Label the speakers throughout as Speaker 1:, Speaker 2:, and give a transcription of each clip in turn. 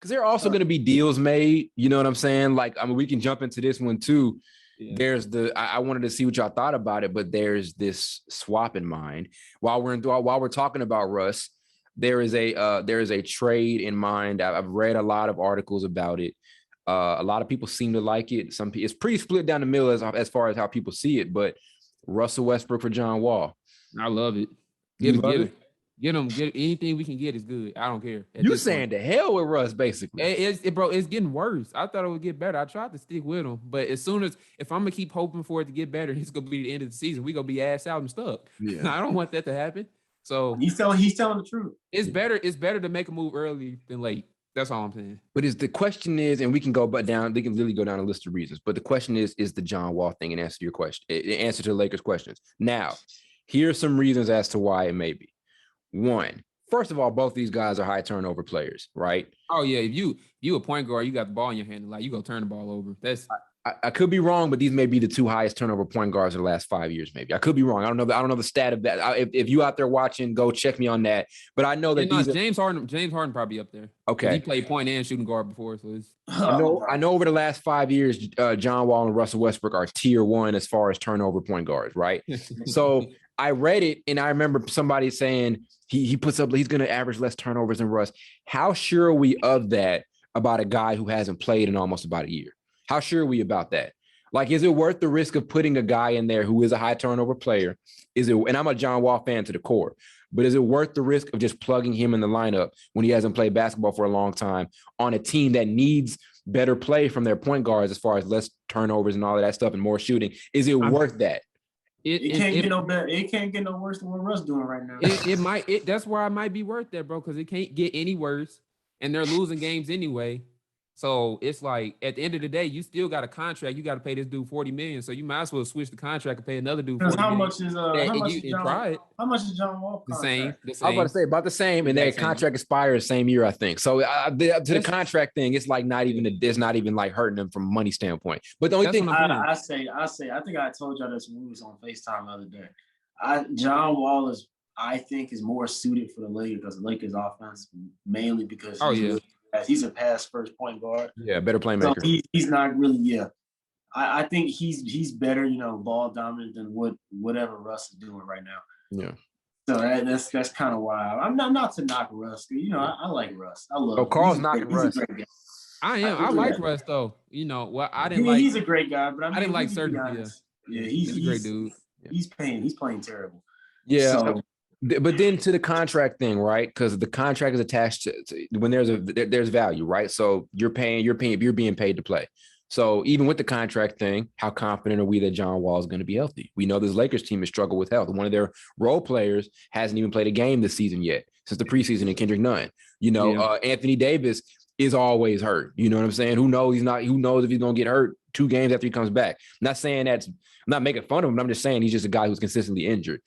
Speaker 1: Because there are also going to be deals made. You know what I'm saying? Like, I mean, we can jump into this one too. Yeah. There's I wanted to see what y'all thought about it, but there's this swap in mind. While we're talking about Russ, there is a trade in mind. I've read a lot of articles about it. A lot of people seem to like it. It's pretty split down the middle as far as how people see it. But Russell Westbrook for John Wall.
Speaker 2: I love it.
Speaker 1: Get him.
Speaker 2: Get anything we can get is good. I don't care.
Speaker 1: You saying the hell with Russ, basically?
Speaker 2: Bro, it's getting worse. I thought it would get better. I tried to stick with him, but if I'm gonna keep hoping for it to get better, it's gonna be the end of the season. We gonna be ass out and stuck. Yeah. I don't want that to happen. So
Speaker 3: he's telling the truth.
Speaker 2: It's better to make a move early than late. That's all I'm saying.
Speaker 1: But the question is, and we can really go down a list of reasons. But the question is the John Wall thing, and answer to your question, answer to the Lakers' questions. Now, here's some reasons as to why it may be. One, first of all, both these guys are high turnover players, right?
Speaker 2: Oh yeah, if you a point guard, you got the ball in your hand, like you go turn the ball over.
Speaker 1: I could be wrong, but these may be the two highest turnover point guards of the last 5 years. Maybe I could be wrong. I don't know the stat of that. If you out there watching, go check me on that. But I know that
Speaker 2: James Harden probably up there.
Speaker 1: Okay,
Speaker 2: he played point and shooting guard before, so it's.
Speaker 1: I know over the last 5 years, John Wall and Russell Westbrook are tier one as far as turnover point guards, right? So I read it, and I remember somebody saying he's going to average less turnovers than Russ. How sure are we of that about a guy who hasn't played in almost about a year? How sure are we about that? Like, is it worth the risk of putting a guy in there who is a high turnover player? And I'm a John Wall fan to the core, but is it worth the risk of just plugging him in the lineup when he hasn't played basketball for a long time on a team that needs better play from their point guards as far as less turnovers and all of that stuff and more shooting? Is it worth that?
Speaker 3: It can't get no better. It can't get no worse than what Russ doing right now.
Speaker 2: That's why it might be worth that, bro, because it can't get any worse, and they're losing games anyway. So it's like at the end of the day, you still got a contract. You got to pay this dude $40 million. So you might as well switch the contract and pay another dude $40
Speaker 3: how
Speaker 2: million.
Speaker 3: much is John Wall?
Speaker 2: The same.
Speaker 1: I was about to say about the same, and their contract expires the same year, I think. So to the contract thing, it's like it's not even like hurting them from a money standpoint. But the only thing
Speaker 3: I think I told y'all this when we was on FaceTime the other day. John Wall is more suited for the Lakers because the Lakers offense, mainly because he's a pass first point guard.
Speaker 1: Yeah, better playmaker.
Speaker 3: So he's not really. Yeah, I think he's better. Ball dominant than whatever Russ is doing right now.
Speaker 1: Yeah.
Speaker 3: So that's kind of why I'm not to knock Russ. I like Russ. I love.
Speaker 1: Oh, Carl's knocking Russ.
Speaker 2: I am. I like Russ though. I didn't
Speaker 3: like. He's a great guy, but
Speaker 2: I didn't like certain.
Speaker 3: Yeah, he's a great
Speaker 2: dude.
Speaker 3: He's playing terrible.
Speaker 1: Yeah. So, but then to the contract thing, right? Because the contract is attached to when there's value, right? So you're being paid to play. So even with the contract thing, how confident are we that John Wall is going to be healthy? We know this Lakers team has struggled with health. One of their role players hasn't even played a game this season yet, since the preseason, and Kendrick Nunn. Anthony Davis is always hurt. You know what I'm saying? Who knows if he's going to get hurt 2 games after he comes back? I'm not saying I'm not making fun of him. I'm just saying he's just a guy who's consistently injured.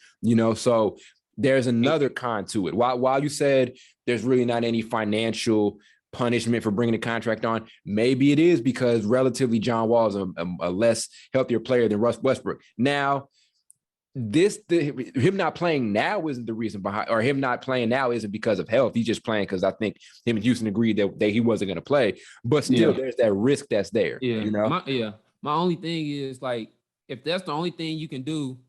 Speaker 1: So there's another con to it. While you said there's really not any financial punishment for bringing the contract on, maybe it is because relatively John Wall is a less healthier player than Russ Westbrook. Now, him not playing now isn't the reason behind, or him not playing now isn't because of health. He's just playing because I think him and Houston agreed that he wasn't going to play. But still, there's that risk that's there.
Speaker 2: Yeah. My only thing is, like, if that's the only thing you can do,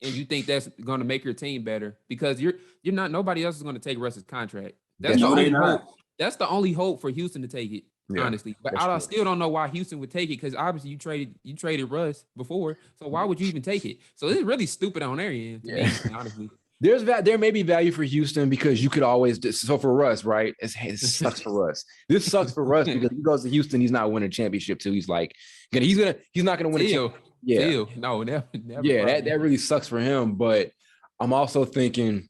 Speaker 2: and you think that's going to make your team better, because you're not, nobody else is going to take Russ's contract. That's the only hope. That's the only hope for Houston to take it, honestly. But I still don't know why Houston would take it, because obviously you traded Russ before, so why would you even take it? So it's really stupid on their end, to me, honestly.
Speaker 1: There may be value for Houston because you could always. So for Russ, right? It sucks for Russ. This sucks for Russ because he goes to Houston, he's not winning a championship too. He's like, he's not gonna win a championship. Yeah,
Speaker 2: no, never.
Speaker 1: Yeah, that really sucks for him. But I'm also thinking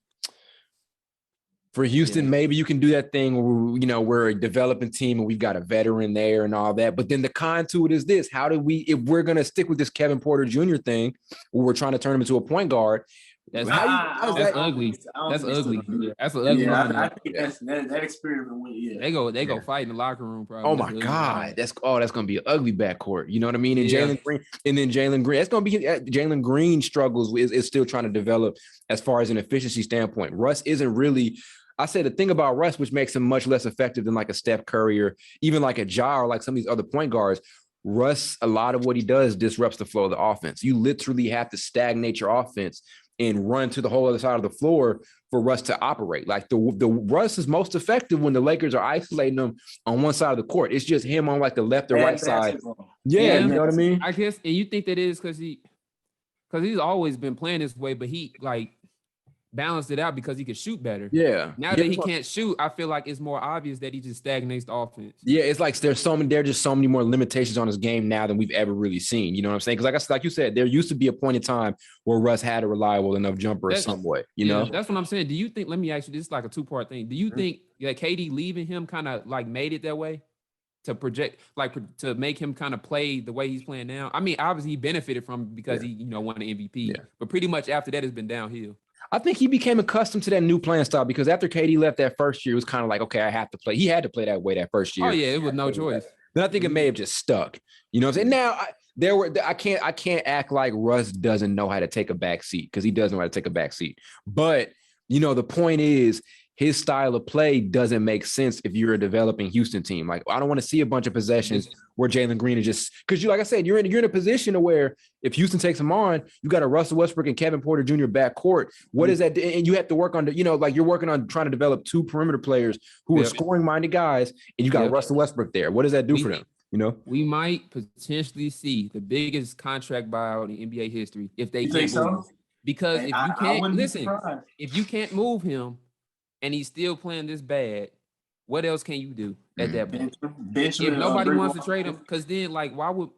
Speaker 1: for Houston, maybe you can do that thing where, we're a developing team and we've got a veteran there and all that. But then the con to it is this: how do if we're gonna stick with this Kevin Porter Jr. thing, where we're trying to turn him into a point guard?
Speaker 2: That's ugly. That's ugly. That's an ugly line.
Speaker 3: I think that experiment went.
Speaker 2: They go fight in the locker room. Probably.
Speaker 1: Oh my God, that's gonna be an ugly backcourt. You know what I mean? And Jalen Green, that's gonna be Jalen Green struggles is still trying to develop as far as an efficiency standpoint. Russ isn't really I said the thing about Russ, which makes him much less effective than like a Steph Curry or even like a Ja or like some of these other point guards. Russ, a lot of what he does disrupts the flow of the offense. You literally have to stagnate your offense and run to the whole other side of the floor for Russ to operate. Like the Russ is most effective when the Lakers are isolating him on one side of the court. It's just him on like the left or right side. Yeah, you know what I mean?
Speaker 2: I guess, and you think that is because he's always been playing this way, but he like balanced it out because he could shoot better.
Speaker 1: Yeah.
Speaker 2: Now that he can't shoot, I feel like it's more obvious that he just stagnates the offense.
Speaker 1: Yeah, it's like there's just so many more limitations on his game now than we've ever really seen. You know what I'm saying? Because like you said, there used to be a point in time where Russ had a reliable enough jumper in some way. You know,
Speaker 2: that's what I'm saying. Do you think? Let me ask you. This is like a 2-part thing. Do you think that KD leaving him kind of like made it that way to project, like to make him kind of play the way he's playing now? I mean, obviously he benefited from it because he won the MVP, but pretty much after that it's been downhill.
Speaker 1: I think he became accustomed to that new playing style because after KD left that first year, it was kind of like, okay, I have to play. He had to play that way that first year.
Speaker 2: Oh yeah, it was no choice.
Speaker 1: Then I think it may have just stuck. You know what I'm saying? Now I can't act like Russ doesn't know how to take a back seat because he does know how to take a back seat. But the point is his style of play doesn't make sense if you're a developing Houston team. Like, I don't want to see a bunch of possessions where Jalen Green is just because like I said, you're in a position where if Houston takes him on, you got a Russell Westbrook and Kevin Porter Jr. backcourt. What is that? And you have to work on like you're working on trying to develop 2 perimeter players who are scoring minded guys, and you got Russell Westbrook there. What does that do for them?
Speaker 2: We might potentially see the biggest contract buyout in NBA history if they
Speaker 3: can't move.
Speaker 2: Because if you can't if you can't move him and he's still playing this bad, what else can you do at that point? If nobody wants to trade him, because then like why would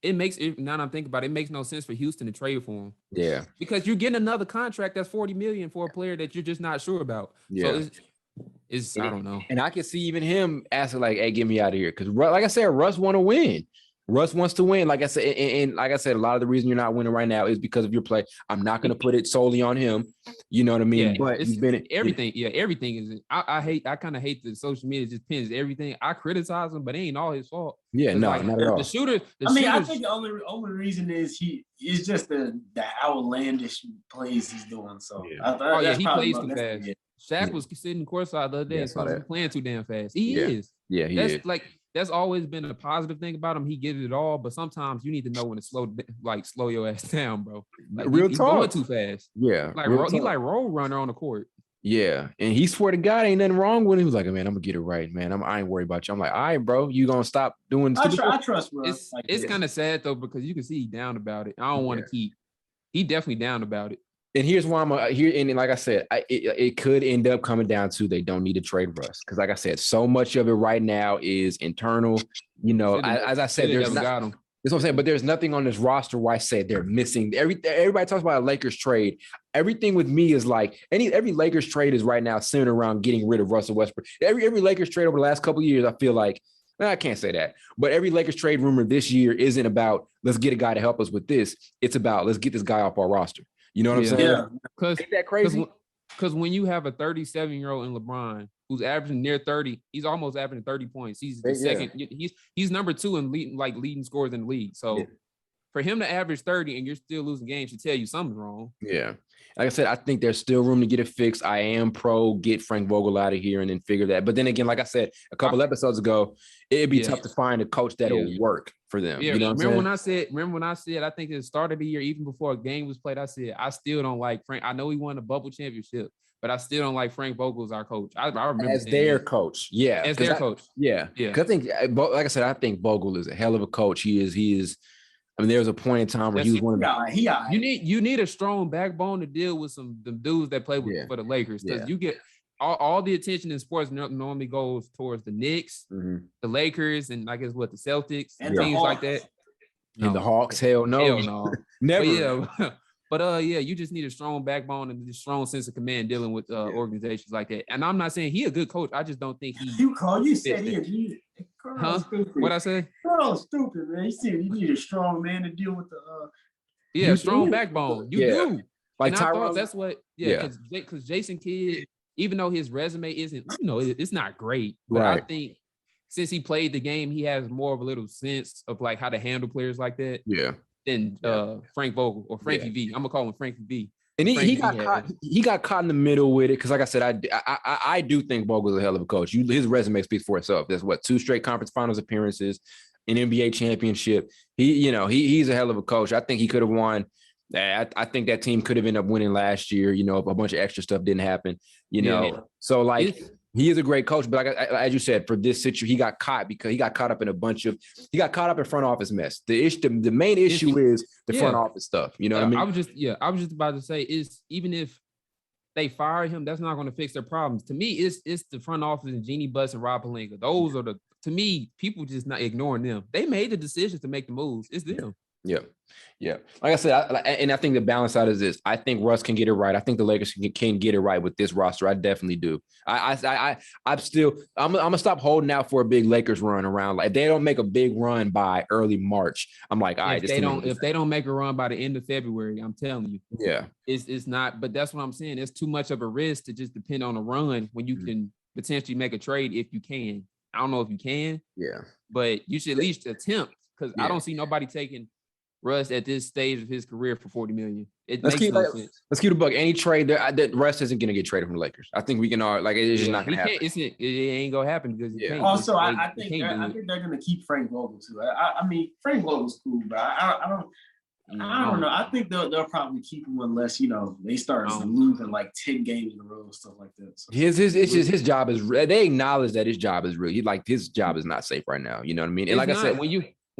Speaker 2: it makes it now that I'm thinking about it, it makes no sense for Houston to trade for him.
Speaker 1: Yeah.
Speaker 2: Because you're getting another contract that's $40 million for a player that you're just not sure about.
Speaker 1: Yeah.
Speaker 2: So it's I don't know.
Speaker 1: And I can see even him asking like, hey, get me out of here. Because like I said, Russ want to win. Russ wants to win. Like I said, and like I said, a lot of the reason you're not winning right now is because of your play. I'm not going to put it solely on him. You know what I mean?
Speaker 2: Yeah,
Speaker 1: but he's been
Speaker 2: everything. Yeah, everything is. I kind of hate the social media just pins everything. I criticize him, but it ain't all his fault.
Speaker 1: Yeah, no,
Speaker 2: like,
Speaker 1: not at all.
Speaker 2: The shooter.
Speaker 3: I think the only reason is it's just the outlandish plays he's doing. So
Speaker 2: he plays too fast. Shaq was sitting courtside the other day, so he's playing too damn fast. He is.
Speaker 1: Yeah, he is.
Speaker 2: That's always been a positive thing about him. He gives it all, but sometimes you need to know when to slow your ass down, bro. Like,
Speaker 1: real talk.
Speaker 2: Going too fast.
Speaker 1: Yeah,
Speaker 2: he's like road runner on the court.
Speaker 1: Yeah, and he swore to God ain't nothing wrong with him. He was like, man, I'm gonna get it right, man. I ain't worried about you. I'm like, all right, bro, you gonna stop doing?
Speaker 3: I trust, bro.
Speaker 2: It's kind of sad though because you can see he's down about it. I don't want to keep. He definitely down about it.
Speaker 1: And here's why I'm here. And like I said, it could end up coming down to they don't need to trade Russ because, like I said, so much of it right now is internal. As I said, there's not. That's what I'm saying. But there's nothing on this roster where I say they're missing. Everybody talks about a Lakers trade. Everything with me is like every Lakers trade is right now centered around getting rid of Russell Westbrook. Every Lakers trade over the last couple of years, I feel like. I can't say that, but every Lakers trade rumor this year isn't about let's get a guy to help us with this. It's about let's get this guy off our roster. You know what I'm saying?
Speaker 3: Yeah.
Speaker 1: Ain't that crazy?
Speaker 2: Because when you have a 37-year-old in LeBron who's averaging near 30, he's almost averaging 30 points. He's the second. He's number 2 in leading scores in the league. So for him to average 30 and you're still losing games should tell you something's wrong.
Speaker 1: Yeah. Like I said, I think there's still room to get it fixed. I am pro get Frank Vogel out of here and then figure that. But then again, like I said a couple episodes ago, it'd be tough to find a coach that'll work for them.
Speaker 2: Yeah,
Speaker 1: you know
Speaker 2: remember when I said I think at the start of the year, even before a game was played, I said I still don't like Frank. I know he won a bubble championship, but I still don't like Frank Vogel as our coach. I remember
Speaker 1: as their coach. Yeah.
Speaker 2: As their coach.
Speaker 1: Yeah. Because I think, like I said, I think Vogel is a hell of a coach. He is. I mean, there was a point in time where he was one of the.
Speaker 2: You need a strong backbone to deal with them dudes that play for the Lakers because you get all the attention in sports normally goes towards the Knicks, the Lakers, and I guess the Celtics and teams like that.
Speaker 1: And the Hawks, hell no. Never.
Speaker 2: But you just need a strong backbone and a strong sense of command dealing with organizations like that. And I'm not saying he a good coach. I just don't think he.
Speaker 3: You said he.
Speaker 2: Huh? What I say?
Speaker 3: Colonel's stupid, man. You see, you need a strong man to deal with the.
Speaker 2: Strong backbone. You do.
Speaker 1: Like
Speaker 2: and I thought that's what. Because Jason Kidd, even though his resume isn't, it's not great, but I think since he played the game, he has more of a little sense of like how to handle players like that.
Speaker 1: Yeah.
Speaker 2: Than Frank Vogel or Frankie V. I'm gonna call him Frankie V.
Speaker 1: And he got caught in the middle with it because, like I said, I do think Vogel's a hell of a coach. His resume speaks for itself. There's 2 straight conference finals appearances, an NBA championship. He's a hell of a coach. I think he could have won. I think that team could have ended up winning last year. You know, if a bunch of extra stuff didn't happen. You know, so like. He is a great coach, but as you said, for this situation, he got caught because he got caught up in front office mess. The main issue is the front office stuff. You know what I mean?
Speaker 2: I was just about to say, is even if they fire him, that's not going to fix their problems. To me, it's the front office and Jeannie Buss and Rob Pelinka. Those are to me, people just not ignoring them. They made the decisions to make the moves. It's them.
Speaker 1: Yeah. Like I said, I think the balance out is this. I think Russ can get it right. I think the Lakers can get it right with this roster. I definitely do. I'm gonna stop holding out for a big Lakers run around. Like if they don't make a big run by early March, I'm like, all right.
Speaker 2: If they don't make a run by the end of February, I'm telling you, it's not. But that's what I'm saying. It's too much of a risk to just depend on a run when you can potentially make a trade if you can. I don't know if you can.
Speaker 1: Yeah.
Speaker 2: But you should at least attempt because I don't see nobody taking Russ at this stage of his career for $40 million. Let's keep
Speaker 1: the buck. Any trade that Russ isn't going to get traded from the Lakers. I think we can all it's just not going to happen.
Speaker 2: It ain't going to happen because
Speaker 3: Also, I think they're going to keep Frank Vogel too. I mean, Frank Vogel's cool, but I don't know. I think they'll probably keep him unless they start losing like 10 games in a row and stuff like that. So.
Speaker 1: His job is. They acknowledge that his job is real. His job is not safe right now. You know what I mean? And like I said, when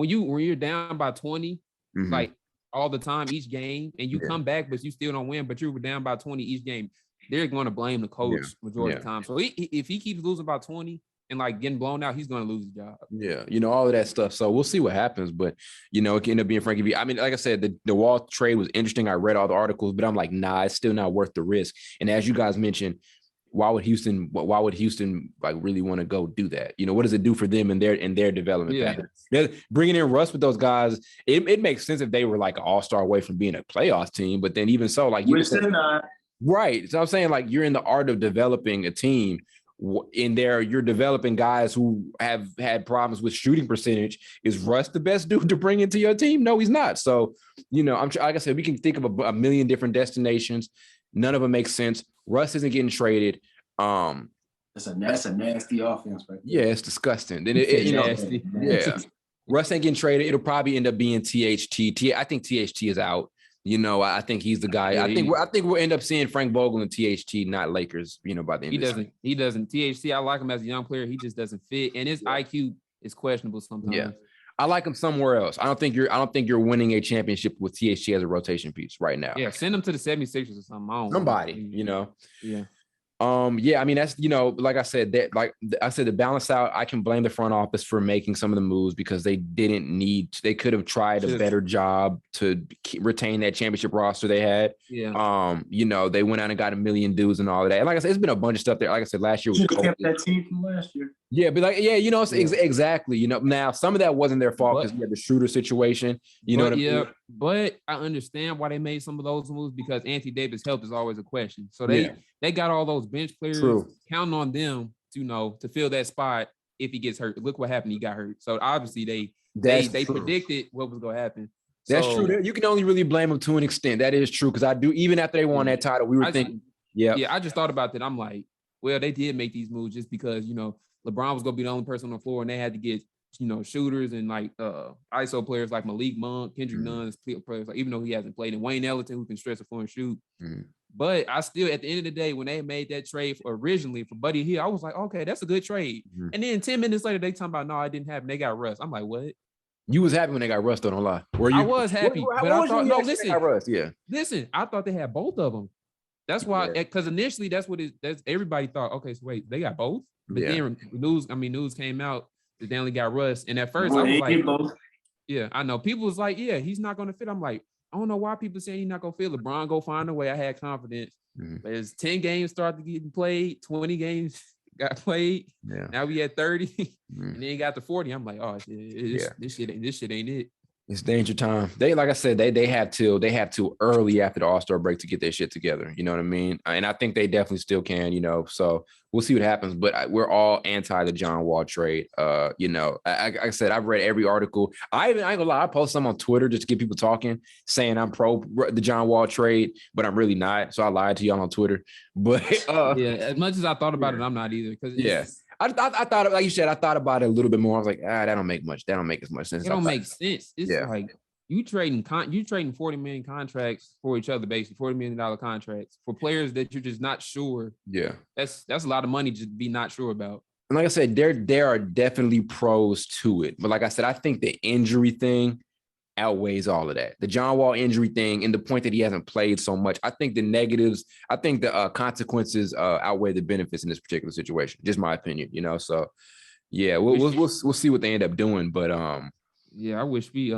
Speaker 1: you're down by 20. Like all the time, each game, and you come back, but you still don't win, but you were down by 20 each game, they're going to blame the coach majority of the time. So if he keeps losing by 20 and like getting blown out, he's going to lose his job. Yeah, all of that stuff. So we'll see what happens, but it can end up being Frankie V. I mean, like I said, the Wall trade was interesting. I read all the articles, but I'm like, nah, it's still not worth the risk. And as you guys mentioned, why would Houston like really want to go do that? What does it do for them in their development? Yeah. Bringing in Russ with those guys, it makes sense if they were like an all-star away from being a playoff team, but then even so, like
Speaker 3: they're not.
Speaker 1: Right. So I'm saying like you're in the art of developing a team. In there, you're developing guys who have had problems with shooting percentage. Is Russ the best dude to bring into your team? No, he's not. So, like I said, we can think of a million different destinations. None of them make sense. Russ isn't getting traded.
Speaker 3: That's a nasty offense, right?
Speaker 1: Yeah, it's disgusting. Then nasty. Yeah. Russ ain't getting traded. It'll probably end up being THT. I think THT is out. I think he's the guy. Yeah, I think we'll end up seeing Frank Vogel and THT, not Lakers. By the end.
Speaker 2: He doesn't. THT. I like him as a young player. He just doesn't fit, and his IQ is questionable sometimes.
Speaker 1: Yeah. I like him somewhere else. I don't think you're winning a championship with THT as a rotation piece right now.
Speaker 2: Yeah, send him to the 76ers or something.
Speaker 1: Somebody.
Speaker 2: Yeah.
Speaker 1: I mean, that's, like I said, to balance out, I can blame the front office for making some of the moves because they could have tried a better job to retain that championship roster they had.
Speaker 2: Yeah.
Speaker 1: They went out and got a million dudes and all of that. And like I said, it's been a bunch of stuff there. Like I said, last year was
Speaker 3: kept that team from last year.
Speaker 1: Yeah, but exactly. Now some of that wasn't their fault because we had the shooter situation. What I mean?
Speaker 2: But I understand why they made some of those moves because Anthony Davis' health is always a question. So they got all those bench players counting on them to fill that spot if he gets hurt. Look what happened. He got hurt. So obviously they predicted what was going to happen.
Speaker 1: That's true. You can only really blame them to an extent. That is true because even after they won that title, we were thinking,
Speaker 2: I just thought about that. I'm like, well, they did make these moves just because LeBron was going to be the only person on the floor, and they had to get shooters and like ISO players like Malik Monk, Kendrick Nunn, players like even though he hasn't played, and Wayne Ellington who can stretch the floor and shoot. But I still, at the end of the day, when they made that trade originally for Buddy Hield, I was like, okay, that's a good trade. And then 10 minutes later, they talking about no, it didn't happen. They got Russ. I'm like, what?
Speaker 1: You was happy when they got Russ, though, don't lie. Were you?
Speaker 2: I was happy, but I thought
Speaker 1: listen.
Speaker 2: Listen, I thought they had both of them. That's why, because initially that's everybody thought. Okay, so wait, they got both. But then news came out that they only got Russ. And at first I was like, yeah, I know. People was like, yeah, he's not going to fit. I'm like, I don't know why people saying he's not going to fit. LeBron go find a way. I had confidence. But as 10 games started getting played, 20 games got played. Yeah. Now we had 30, and then he got to 40. I'm like, oh, this shit ain't it.
Speaker 1: It's danger time. They, like I said, they have to early after the All-Star break to get their shit together. You know what I mean? And I think they definitely still can. So we'll see what happens. But we're all anti the John Wall trade. Like I said, I've read every article. I ain't gonna lie, I post some on Twitter just to get people talking, saying I'm pro the John Wall trade, but I'm really not. So I lied to y'all on Twitter. But
Speaker 2: yeah, as much as I thought about it, I'm not either. Because
Speaker 1: I thought, like you said, I thought about it a little bit more. I was like, that don't make much. That don't make as much sense.
Speaker 2: It don't make sense. It's like you trading $40 million contracts for each other, basically $40 million contracts for players that you're just not sure.
Speaker 1: Yeah,
Speaker 2: that's a lot of money to be not sure about.
Speaker 1: And like I said, there are definitely pros to it. But like I said, I think the injury thing outweighs all of that. The John Wall injury thing and the point that he hasn't played so much. I think the consequences outweigh the benefits in this particular situation. Just my opinion, So yeah, we'll see what they end up doing. But
Speaker 2: yeah, I wish we